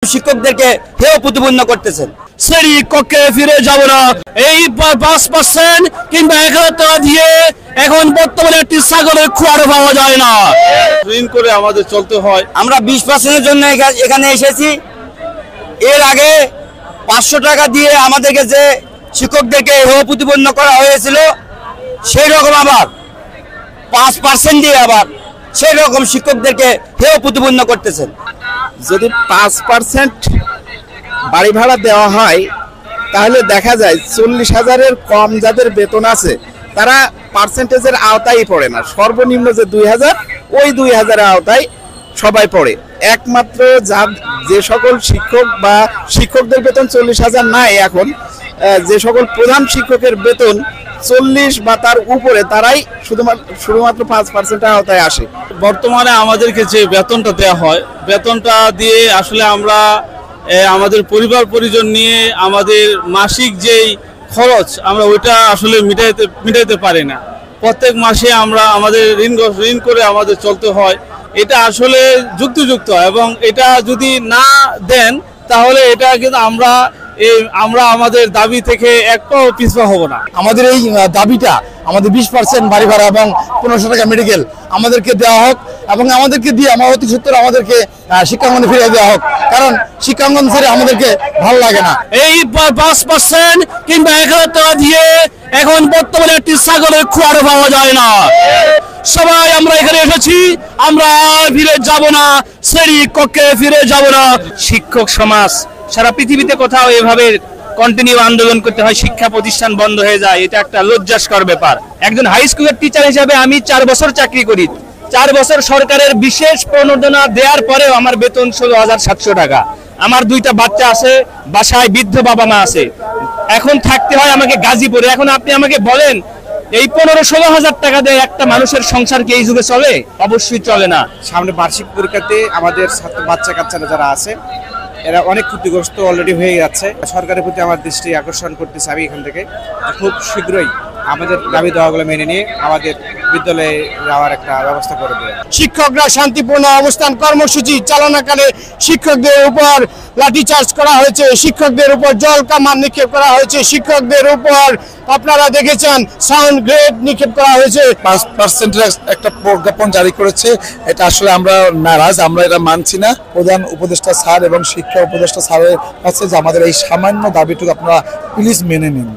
শিক্ষকদেরকে হেয় প্রতিপন্ন করতেছেন। শ্রেণী কক্ষে ফিরে যাব না, এই 5% কিংবা 1000 টাকা দিয়ে এখন বর্তমানে একটি ছাগলের খোয়ারও পাওয়া যায় না। ঋণ করে আমাদের চলতে হয়। আমরা 20%-এর জন্য এখানে এসেছি। এর আগে 500 টাকা দিয়ে আমাদেরকে যে শিক্ষকদেরকে হেয় প্রতিপন্ন করা হয়েছিল, সেই রকম আবার 5% দিয়ে আবার সেই রকম শিক্ষকদেরকে হেয় প্রতিপন্ন করতেছেন। যদি 5% বাড়ি ভাড়া দেওয়া হয় তাহলে দেখা যায় 40,000-এর কম যাদের বেতন আছে তারা পার্সেন্টেজের আওতায় পড়ে না। সর্বনিম্ন যে 2000, ওই 2000-এর আওতায় সবাই পড়ে। একমাত্র যে সকল শিক্ষক বা শিক্ষকদের বেতন 40,000 নাই, এখন যে সকল প্রধান শিক্ষকের বেতন 40 বা তার উপরে, তারাই শুধুমাত্র 5% আওতায় আসে। বর্তমানে আমাদেরকে যে বেতনটা দেওয়া হয়, বেতনটা দিয়ে আসলে আমরা আমাদের পরিবার পরিজন নিয়ে আমাদের মাসিক যেই খরচ আমরা ওইটা আসলে মিটাইতে পারি না। প্রত্যেক মাসে আমরা আমাদের ঋণ করে আমাদের চলতে হয়। এটা আসলে যুক্তিযুক্ত, এবং এটা যদি না দেন তাহলে এটা কিন্তু আমরা আমাদের দাবি থেকে এক পাও পিছপা হব না। আমাদের এই দাবিটা, আমাদের 20% বাড়ি ভাড়া এবং 1500 টাকা মেডিকেল আমাদেরকে দেওয়া হোক, এবং আমাদেরকে দিয়ে আমার অতি সত্তর আমাদেরকে শিক্ষাঙ্গনে ফিরিয়ে দেওয়া হোক, কারণ শিক্ষাঙ্গন ছেড়ে আমাদেরকে ভালো লাগে না। এই 5% কিংবা 1000 টাকা দিয়ে এখন বর্তমানে একটি ছাগলের খোয়ারও পাওয়া যায় না। সবাই আমরা এখানে এসেছি, আমরা ফিরে যাব না, শ্রেণী কক্ষে ফিরে যাব না। শিক্ষক সমাজ সারা পৃথিবীতে কোথাও এভাবে কন্টিনিউ আন্দোলন করতে হয়, শিক্ষা প্রতিষ্ঠান বন্ধ হয়ে যায়, এটা একটা লজ্জাস্কর ব্যাপার। একজন হাই স্কুলের টিচার হিসেবে আমি 4 বছর চাকরি করি। 4 বছর সরকারের বিশেষ প্রণোদনা দেওয়ার পরেও আমার বেতন 16,700 টাকা। আমার 2টা বাচ্চা আছে, বাসায় বৃদ্ধ বাবা মা আছে, এখন থাকতে হয় আমাকে গাজীপুরে। এখন আপনি আমাকে বলেন, এই 15-16 টাকা দিয়ে একটা মানুষের সংসার কি এই যুগে চলে? অবশ্যই চলে না। সামনে বার্ষিক পরীক্ষাতে আমাদের ছাত্র বাচ্চা কাচ্চারা যারা আছে এরা অনেক ক্ষতিগ্রস্ত অলরেডি হয়ে যাচ্ছে। সরকারের প্রতি আমার দৃষ্টি আকর্ষণ করতেছে আমি এখান থেকে খুব শীঘ্রই আমাদের দাবি দেওয়াগুলো মেনে নিয়ে আমাদের বিদ্যালয়ে যাওয়ার একটা ব্যবস্থা করে দেয়। শিক্ষকরা শান্তিপূর্ণ অবস্থান কর্মসূচি চালনাকালে শিক্ষকদের উপর লাঠিচার্জ করা হয়েছে, শিক্ষকদের উপর জল কামান নিক্ষেপ করা হয়েছে, শিক্ষকদের উপর আপনারা দেখেছেন সাউন্ড গ্রেড নিক্ষেপ করা হয়েছে। 5%-এর একটা প্রজ্ঞাপন জারি করেছে, এটা আসলে আমরা নারাজ, আমরা এটা মানছি না। প্রধান উপদেষ্টা স্যার এবং শিক্ষা উপদেষ্টা স্যারের কাছে যে আমাদের এই সামান্য দাবিটুকু আপনারা প্লিজ মেনে নিন।